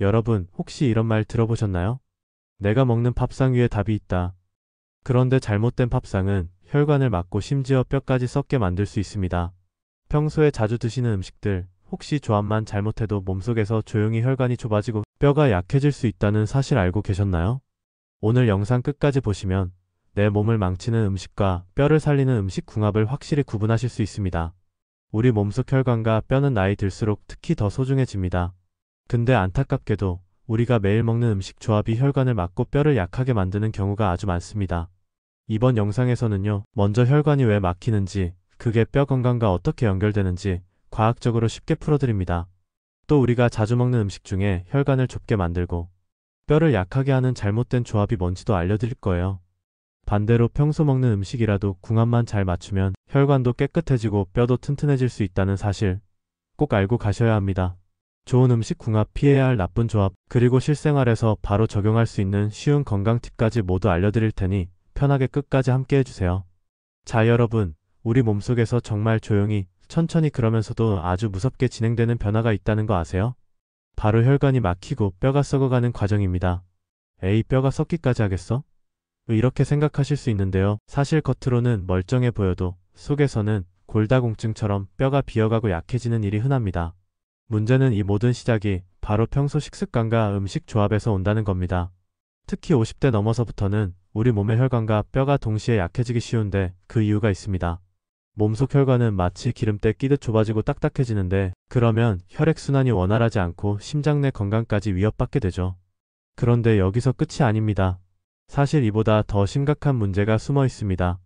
여러분, 혹시 이런 말 들어보셨나요? 내가 먹는 밥상 위에 답이 있다. 그런데 잘못된 밥상은 혈관을 막고 심지어 뼈까지 썩게 만들 수 있습니다. 평소에 자주 드시는 음식들, 혹시 조합만 잘못해도 몸속에서 조용히 혈관이 좁아지고 뼈가 약해질 수 있다는 사실 알고 계셨나요? 오늘 영상 끝까지 보시면 내 몸을 망치는 음식과 뼈를 살리는 음식 궁합을 확실히 구분하실 수 있습니다. 우리 몸속 혈관과 뼈는 나이 들수록 특히 더 소중해집니다. 근데 안타깝게도 우리가 매일 먹는 음식 조합이 혈관을 막고 뼈를 약하게 만드는 경우가 아주 많습니다. 이번 영상에서는요, 먼저 혈관이 왜 막히는지, 그게 뼈 건강과 어떻게 연결되는지 과학적으로 쉽게 풀어드립니다. 또 우리가 자주 먹는 음식 중에 혈관을 좁게 만들고 뼈를 약하게 하는 잘못된 조합이 뭔지도 알려드릴 거예요. 반대로 평소 먹는 음식이라도 궁합만 잘 맞추면 혈관도 깨끗해지고 뼈도 튼튼해질 수 있다는 사실 꼭 알고 가셔야 합니다. 좋은 음식 궁합, 피해야 할 나쁜 조합, 그리고 실생활에서 바로 적용할 수 있는 쉬운 건강 팁까지 모두 알려드릴 테니 편하게 끝까지 함께 해주세요. 자, 여러분, 우리 몸속에서 정말 조용히, 천천히 그러면서도 아주 무섭게 진행되는 변화가 있다는 거 아세요? 바로 혈관이 막히고 뼈가 썩어가는 과정입니다. 에이, 뼈가 썩기까지 하겠어? 이렇게 생각하실 수 있는데요. 사실 겉으로는 멀쩡해 보여도 속에서는 골다공증처럼 뼈가 비어가고 약해지는 일이 흔합니다. 문제는 이 모든 시작이 바로 평소 식습관과 음식 조합에서 온다는 겁니다. 특히 50대 넘어서부터는 우리 몸의 혈관과 뼈가 동시에 약해지기 쉬운데 그 이유가 있습니다. 몸속 혈관은 마치 기름때 끼듯 좁아지고 딱딱해지는데, 그러면 혈액순환이 원활하지 않고 심장 내 건강까지 위협받게 되죠. 그런데 여기서 끝이 아닙니다. 사실 이보다 더 심각한 문제가 숨어 있습니다.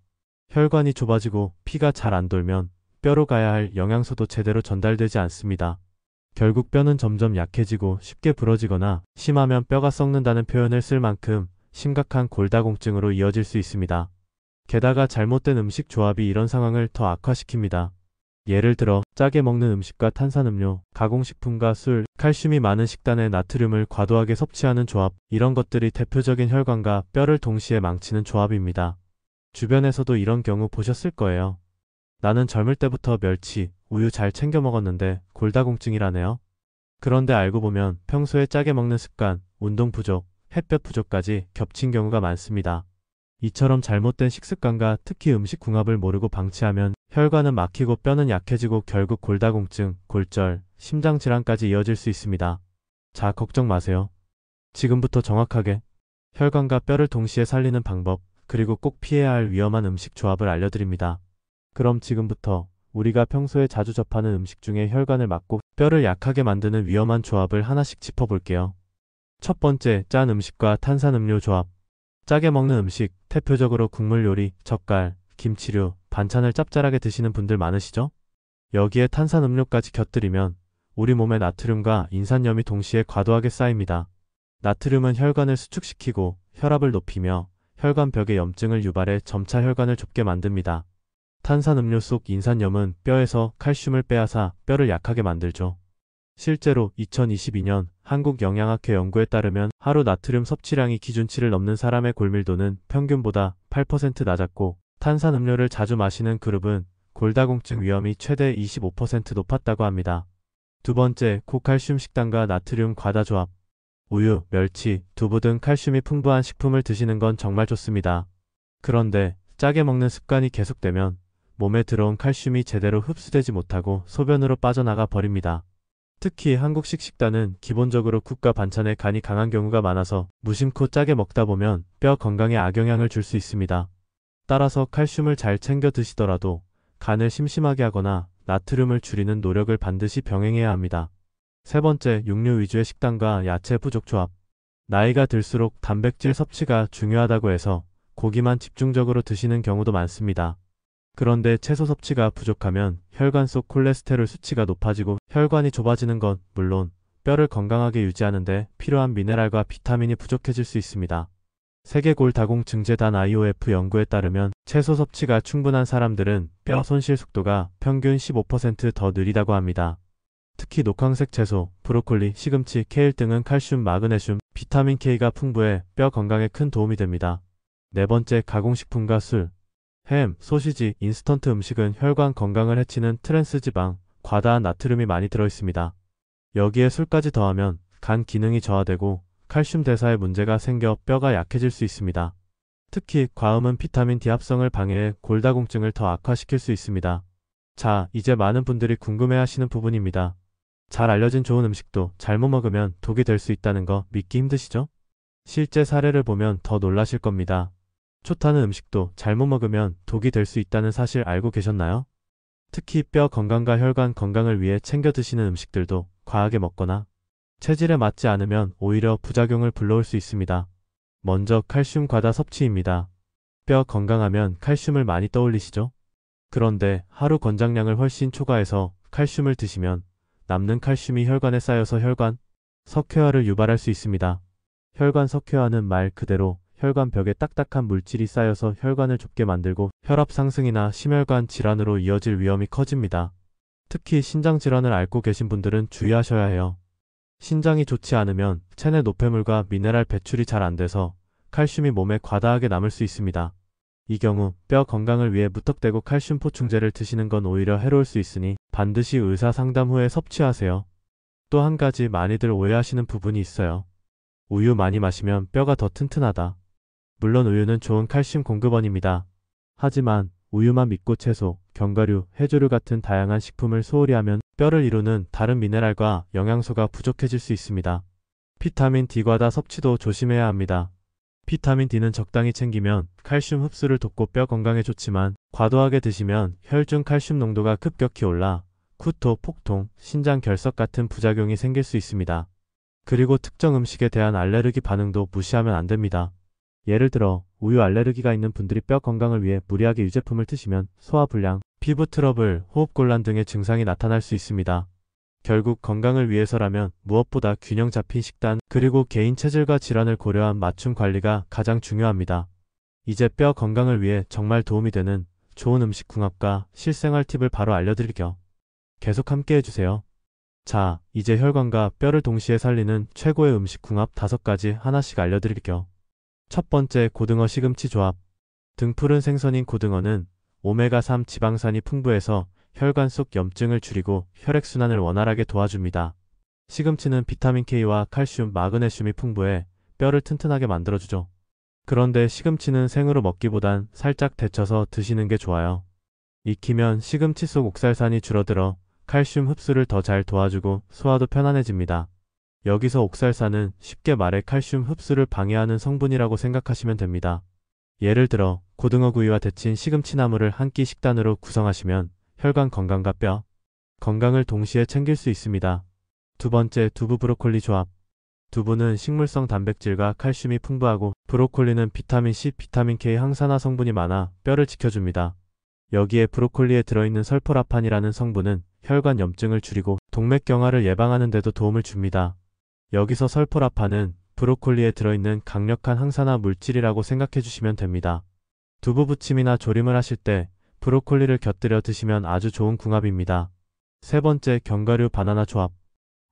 혈관이 좁아지고 피가 잘 안 돌면 뼈로 가야 할 영양소도 제대로 전달되지 않습니다. 결국 뼈는 점점 약해지고 쉽게 부러지거나 심하면 뼈가 썩는다는 표현을 쓸 만큼 심각한 골다공증으로 이어질 수 있습니다. 게다가 잘못된 음식 조합이 이런 상황을 더 악화시킵니다. 예를 들어 짜게 먹는 음식과 탄산음료, 가공식품과 술, 칼슘이 많은 식단에 나트륨을 과도하게 섭취하는 조합, 이런 것들이 대표적인 혈관과 뼈를 동시에 망치는 조합입니다. 주변에서도 이런 경우 보셨을 거예요. 나는 젊을 때부터 멸치, 우유 잘 챙겨 먹었는데 골다공증이라네요. 그런데 알고 보면 평소에 짜게 먹는 습관, 운동 부족, 햇볕 부족까지 겹친 경우가 많습니다. 이처럼 잘못된 식습관과 특히 음식 궁합을 모르고 방치하면 혈관은 막히고 뼈는 약해지고 결국 골다공증, 골절, 심장질환까지 이어질 수 있습니다. 자, 걱정 마세요. 지금부터 정확하게 혈관과 뼈를 동시에 살리는 방법, 그리고 꼭 피해야 할 위험한 음식 조합을 알려드립니다. 그럼 지금부터 우리가 평소에 자주 접하는 음식 중에 혈관을 막고 뼈를 약하게 만드는 위험한 조합을 하나씩 짚어볼게요. 첫 번째, 짠 음식과 탄산음료 조합. 짜게 먹는 음식, 대표적으로 국물 요리, 젓갈, 김치류, 반찬을 짭짤하게 드시는 분들 많으시죠? 여기에 탄산음료까지 곁들이면 우리 몸에 나트륨과 인산염이 동시에 과도하게 쌓입니다. 나트륨은 혈관을 수축시키고 혈압을 높이며 혈관벽에 염증을 유발해 점차 혈관을 좁게 만듭니다. 탄산음료 속 인산염은 뼈에서 칼슘을 빼앗아 뼈를 약하게 만들죠. 실제로 2022년 한국영양학회 연구에 따르면 하루 나트륨 섭취량이 기준치를 넘는 사람의 골밀도는 평균보다 8% 낮았고, 탄산음료를 자주 마시는 그룹은 골다공증 위험이 최대 25% 높았다고 합니다. 두 번째, 고칼슘 식단과 나트륨 과다 조합. 우유, 멸치, 두부 등 칼슘이 풍부한 식품을 드시는 건 정말 좋습니다. 그런데 짜게 먹는 습관이 계속되면 몸에 들어온 칼슘이 제대로 흡수되지 못하고 소변으로 빠져나가 버립니다. 특히 한국식 식단은 기본적으로 국과 반찬에 간이 강한 경우가 많아서 무심코 짜게 먹다 보면 뼈 건강에 악영향을 줄 수 있습니다. 따라서 칼슘을 잘 챙겨 드시더라도 간을 심심하게 하거나 나트륨을 줄이는 노력을 반드시 병행해야 합니다. 세 번째, 육류 위주의 식단과 야채 부족 조합. 나이가 들수록 단백질 섭취가 중요하다고 해서 고기만 집중적으로 드시는 경우도 많습니다. 그런데 채소 섭취가 부족하면 혈관 속 콜레스테롤 수치가 높아지고 혈관이 좁아지는 건 물론 뼈를 건강하게 유지하는데 필요한 미네랄과 비타민이 부족해질 수 있습니다. 세계 골다공증재단 IOF 연구에 따르면 채소 섭취가 충분한 사람들은 뼈 손실 속도가 평균 15% 더 느리다고 합니다. 특히 녹황색 채소, 브로콜리, 시금치, 케일 등은 칼슘, 마그네슘, 비타민 K가 풍부해 뼈 건강에 큰 도움이 됩니다. 네 번째, 가공식품과 술. 햄, 소시지, 인스턴트 음식은 혈관 건강을 해치는 트랜스 지방, 과다한 나트륨이 많이 들어있습니다. 여기에 술까지 더하면 간 기능이 저하되고 칼슘 대사에 문제가 생겨 뼈가 약해질 수 있습니다. 특히 과음은 비타민 D 합성을 방해해 골다공증을 더 악화시킬 수 있습니다. 자, 이제 많은 분들이 궁금해하시는 부분입니다. 잘 알려진 좋은 음식도 잘못 먹으면 독이 될 수 있다는 거 믿기 힘드시죠? 실제 사례를 보면 더 놀라실 겁니다. 좋다는 음식도 잘못 먹으면 독이 될 수 있다는 사실 알고 계셨나요? 특히 뼈 건강과 혈관 건강을 위해 챙겨 드시는 음식들도 과하게 먹거나 체질에 맞지 않으면 오히려 부작용을 불러올 수 있습니다. 먼저 칼슘 과다 섭취입니다. 뼈 건강하면 칼슘을 많이 떠올리시죠? 그런데 하루 권장량을 훨씬 초과해서 칼슘을 드시면 남는 칼슘이 혈관에 쌓여서 혈관 석회화를 유발할 수 있습니다. 혈관 석회화는 말 그대로 혈관 벽에 딱딱한 물질이 쌓여서 혈관을 좁게 만들고 혈압 상승이나 심혈관 질환으로 이어질 위험이 커집니다. 특히 신장 질환을 앓고 계신 분들은 주의하셔야 해요. 신장이 좋지 않으면 체내 노폐물과 미네랄 배출이 잘 안 돼서 칼슘이 몸에 과다하게 남을 수 있습니다. 이 경우 뼈 건강을 위해 무턱대고 칼슘 보충제를 드시는 건 오히려 해로울 수 있으니 반드시 의사 상담 후에 섭취하세요. 또 한 가지 많이들 오해하시는 부분이 있어요. 우유 많이 마시면 뼈가 더 튼튼하다. 물론 우유는 좋은 칼슘 공급원입니다. 하지만 우유만 믿고 채소, 견과류, 해조류 같은 다양한 식품을 소홀히 하면 뼈를 이루는 다른 미네랄과 영양소가 부족해질 수 있습니다. 비타민 D 과다 섭취도 조심해야 합니다. 비타민 D는 적당히 챙기면 칼슘 흡수를 돕고 뼈 건강에 좋지만 과도하게 드시면 혈중 칼슘 농도가 급격히 올라 구토, 폭통, 신장 결석 같은 부작용이 생길 수 있습니다. 그리고 특정 음식에 대한 알레르기 반응도 무시하면 안 됩니다. 예를 들어 우유 알레르기가 있는 분들이 뼈 건강을 위해 무리하게 유제품을 드시면 소화불량, 피부 트러블, 호흡곤란 등의 증상이 나타날 수 있습니다. 결국 건강을 위해서라면 무엇보다 균형 잡힌 식단 그리고 개인 체질과 질환을 고려한 맞춤 관리가 가장 중요합니다. 이제 뼈 건강을 위해 정말 도움이 되는 좋은 음식 궁합과 실생활 팁을 바로 알려드릴게요. 계속 함께 해주세요. 자, 이제 혈관과 뼈를 동시에 살리는 최고의 음식 궁합 5가지 하나씩 알려드릴게요. 첫 번째, 고등어 시금치 조합. 등푸른 생선인 고등어는 오메가3 지방산이 풍부해서 혈관 속 염증을 줄이고 혈액순환을 원활하게 도와줍니다. 시금치는 비타민 K와 칼슘, 마그네슘이 풍부해 뼈를 튼튼하게 만들어주죠. 그런데 시금치는 생으로 먹기보단 살짝 데쳐서 드시는 게 좋아요. 익히면 시금치 속 옥살산이 줄어들어 칼슘 흡수를 더 잘 도와주고 소화도 편안해집니다. 여기서 옥살산은 쉽게 말해 칼슘 흡수를 방해하는 성분이라고 생각하시면 됩니다. 예를 들어 고등어 구이와 데친 시금치나물을 한 끼 식단으로 구성하시면 혈관 건강과 뼈 건강을 동시에 챙길 수 있습니다. 두 번째, 두부 브로콜리 조합. 두부는 식물성 단백질과 칼슘이 풍부하고 브로콜리는 비타민 C, 비타민 K 항산화 성분이 많아 뼈를 지켜줍니다. 여기에 브로콜리에 들어있는 설포라판이라는 성분은 혈관 염증을 줄이고 동맥경화를 예방하는 데도 도움을 줍니다. 여기서 설포라판은 브로콜리에 들어있는 강력한 항산화 물질이라고 생각해 주시면 됩니다. 두부 부침이나 조림을 하실 때 브로콜리를 곁들여 드시면 아주 좋은 궁합입니다. 세 번째, 견과류 바나나 조합.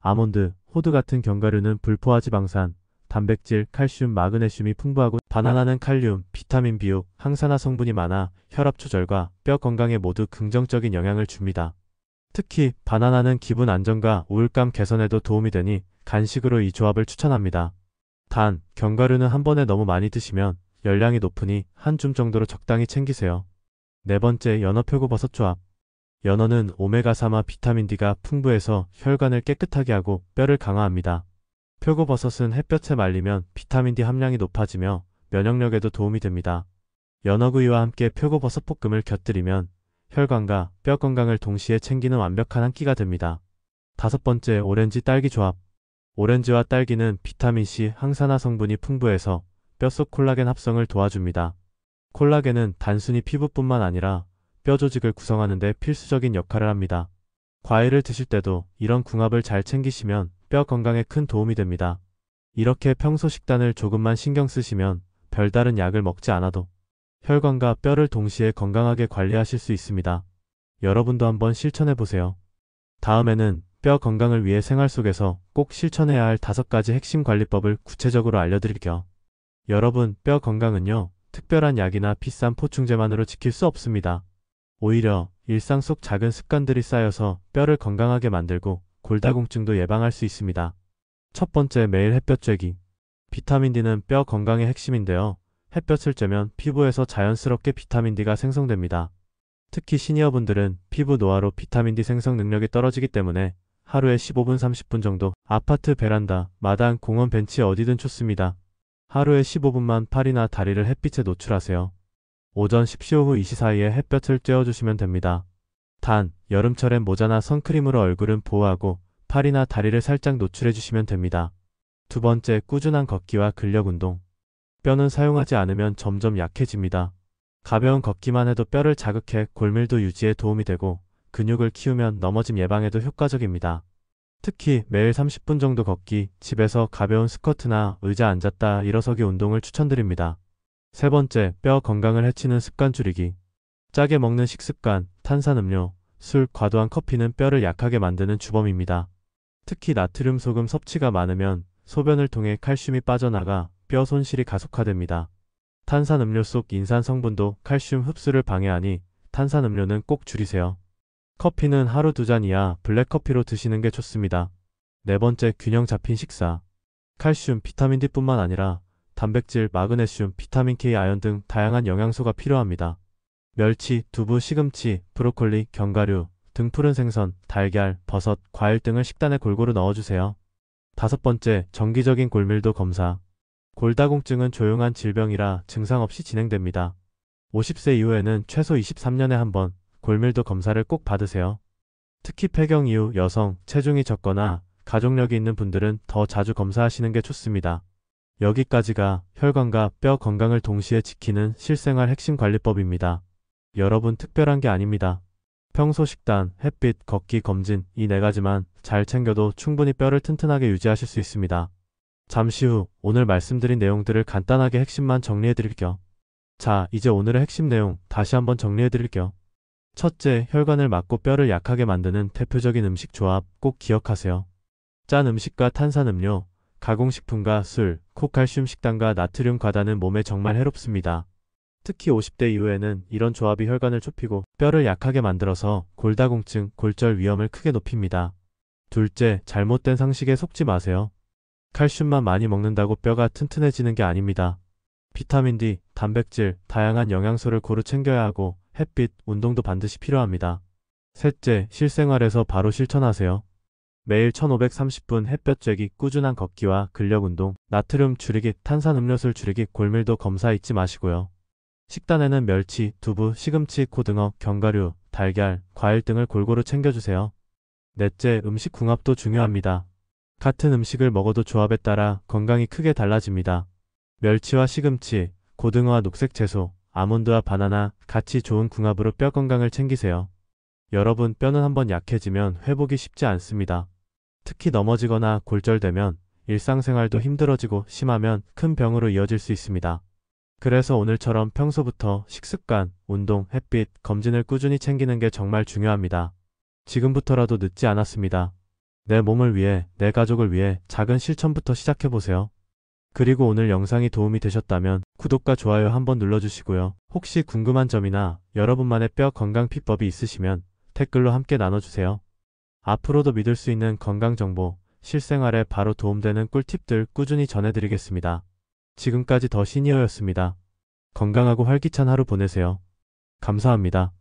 아몬드, 호두 같은 견과류는 불포화 지방산, 단백질, 칼슘, 마그네슘이 풍부하고 바나나는 칼륨, 비타민 B6, 항산화 성분이 많아 혈압 조절과 뼈 건강에 모두 긍정적인 영향을 줍니다. 특히 바나나는 기분 안정과 우울감 개선에도 도움이 되니 간식으로 이 조합을 추천합니다. 단, 견과류는 한 번에 너무 많이 드시면 열량이 높으니 한 줌 정도로 적당히 챙기세요. 네 번째, 연어 표고버섯 조합. 연어는 오메가3와 비타민 D가 풍부해서 혈관을 깨끗하게 하고 뼈를 강화합니다. 표고버섯은 햇볕에 말리면 비타민 D 함량이 높아지며 면역력에도 도움이 됩니다. 연어구이와 함께 표고버섯 볶음을 곁들이면 혈관과 뼈 건강을 동시에 챙기는 완벽한 한 끼가 됩니다. 다섯 번째, 오렌지 딸기 조합. 오렌지와 딸기는 비타민C, 항산화 성분이 풍부해서 뼛속 콜라겐 합성을 도와줍니다. 콜라겐은 단순히 피부뿐만 아니라 뼈 조직을 구성하는 데 필수적인 역할을 합니다. 과일을 드실 때도 이런 궁합을 잘 챙기시면 뼈 건강에 큰 도움이 됩니다. 이렇게 평소 식단을 조금만 신경 쓰시면 별다른 약을 먹지 않아도 혈관과 뼈를 동시에 건강하게 관리하실 수 있습니다. 여러분도 한번 실천해보세요. 다음에는 뼈 건강을 위해 생활 속에서 꼭 실천해야 할 5가지 핵심 관리법을 구체적으로 알려드릴게요. 여러분, 뼈 건강은요, 특별한 약이나 비싼 보충제만으로 지킬 수 없습니다. 오히려 일상 속 작은 습관들이 쌓여서 뼈를 건강하게 만들고 골다공증도 예방할 수 있습니다. 첫 번째, 매일 햇볕 쬐기. 비타민 D는 뼈 건강의 핵심인데요. 햇볕을 쬐면 피부에서 자연스럽게 비타민 D가 생성됩니다. 특히 시니어분들은 피부 노화로 비타민 D 생성 능력이 떨어지기 때문에 하루에 15분 30분 정도 아파트 베란다, 마당, 공원 벤치 어디든 좋습니다. 하루에 15분만 팔이나 다리를 햇빛에 노출하세요. 오전 10시 오후 2시 사이에 햇볕을 쬐어주시면 됩니다. 단, 여름철엔 모자나 선크림으로 얼굴은 보호하고 팔이나 다리를 살짝 노출해주시면 됩니다. 두 번째, 꾸준한 걷기와 근력 운동. 뼈는 사용하지 않으면 점점 약해집니다. 가벼운 걷기만 해도 뼈를 자극해 골밀도 유지에 도움이 되고 근육을 키우면 넘어짐 예방에도 효과적입니다. 특히 매일 30분 정도 걷기, 집에서 가벼운 스쿼트나 의자 앉았다 일어서기 운동을 추천드립니다. 세 번째, 뼈 건강을 해치는 습관 줄이기. 짜게 먹는 식습관, 탄산음료, 술, 과도한 커피는 뼈를 약하게 만드는 주범입니다. 특히 나트륨 소금 섭취가 많으면 소변을 통해 칼슘이 빠져나가 뼈 손실이 가속화됩니다. 탄산음료 속 인산 성분도 칼슘 흡수를 방해하니 탄산음료는 꼭 줄이세요. 커피는 하루 2잔 이하 블랙커피로 드시는 게 좋습니다. 네 번째, 균형 잡힌 식사. 칼슘, 비타민 D뿐만 아니라 단백질, 마그네슘, 비타민 K, 아연 등 다양한 영양소가 필요합니다. 멸치, 두부, 시금치, 브로콜리, 견과류 등 푸른 생선, 달걀, 버섯, 과일 등을 식단에 골고루 넣어주세요. 다섯 번째, 정기적인 골밀도 검사. 골다공증은 조용한 질병이라 증상 없이 진행됩니다. 50세 이후에는 최소 23년에 한 번 골밀도 검사를 꼭 받으세요. 특히 폐경 이후 여성, 체중이 적거나 가족력이 있는 분들은 더 자주 검사하시는 게 좋습니다. 여기까지가 혈관과 뼈 건강을 동시에 지키는 실생활 핵심 관리법입니다. 여러분, 특별한 게 아닙니다. 평소 식단, 햇빛, 걷기, 검진 이 네 가지만 잘 챙겨도 충분히 뼈를 튼튼하게 유지하실 수 있습니다. 잠시 후 오늘 말씀드린 내용들을 간단하게 핵심만 정리해 드릴게요. 자, 이제 오늘의 핵심 내용 다시 한번 정리해 드릴게요. 첫째, 혈관을 막고 뼈를 약하게 만드는 대표적인 음식 조합 꼭 기억하세요. 짠 음식과 탄산음료, 가공식품과 술, 고칼슘 식단과 나트륨 과다는 몸에 정말 해롭습니다. 특히 50대 이후에는 이런 조합이 혈관을 좁히고 뼈를 약하게 만들어서 골다공증, 골절 위험을 크게 높입니다. 둘째, 잘못된 상식에 속지 마세요. 칼슘만 많이 먹는다고 뼈가 튼튼해지는 게 아닙니다. 비타민 D, 단백질, 다양한 영양소를 고루 챙겨야 하고 햇빛, 운동도 반드시 필요합니다. 셋째, 실생활에서 바로 실천하세요. 매일 1530분 햇볕 쬐기, 꾸준한 걷기와 근력 운동, 나트륨 줄이기, 탄산음료술 줄이기, 골밀도 검사 잊지 마시고요. 식단에는 멸치, 두부, 시금치, 고등어, 견과류, 달걀, 과일 등을 골고루 챙겨주세요. 넷째, 음식 궁합도 중요합니다. 같은 음식을 먹어도 조합에 따라 건강이 크게 달라집니다. 멸치와 시금치, 고등어와 녹색 채소, 아몬드와 바나나 같이 좋은 궁합으로 뼈 건강을 챙기세요. 여러분, 뼈는 한번 약해지면 회복이 쉽지 않습니다. 특히 넘어지거나 골절되면 일상생활도 힘들어지고 심하면 큰 병으로 이어질 수 있습니다. 그래서 오늘처럼 평소부터 식습관, 운동, 햇빛, 검진을 꾸준히 챙기는 게 정말 중요합니다. 지금부터라도 늦지 않았습니다. 내 몸을 위해, 내 가족을 위해 작은 실천부터 시작해보세요. 그리고 오늘 영상이 도움이 되셨다면 구독과 좋아요 한번 눌러주시고요. 혹시 궁금한 점이나 여러분만의 뼈 건강 비법이 있으시면 댓글로 함께 나눠주세요. 앞으로도 믿을 수 있는 건강 정보, 실생활에 바로 도움되는 꿀팁들 꾸준히 전해드리겠습니다. 지금까지 더 시니어였습니다. 건강하고 활기찬 하루 보내세요. 감사합니다.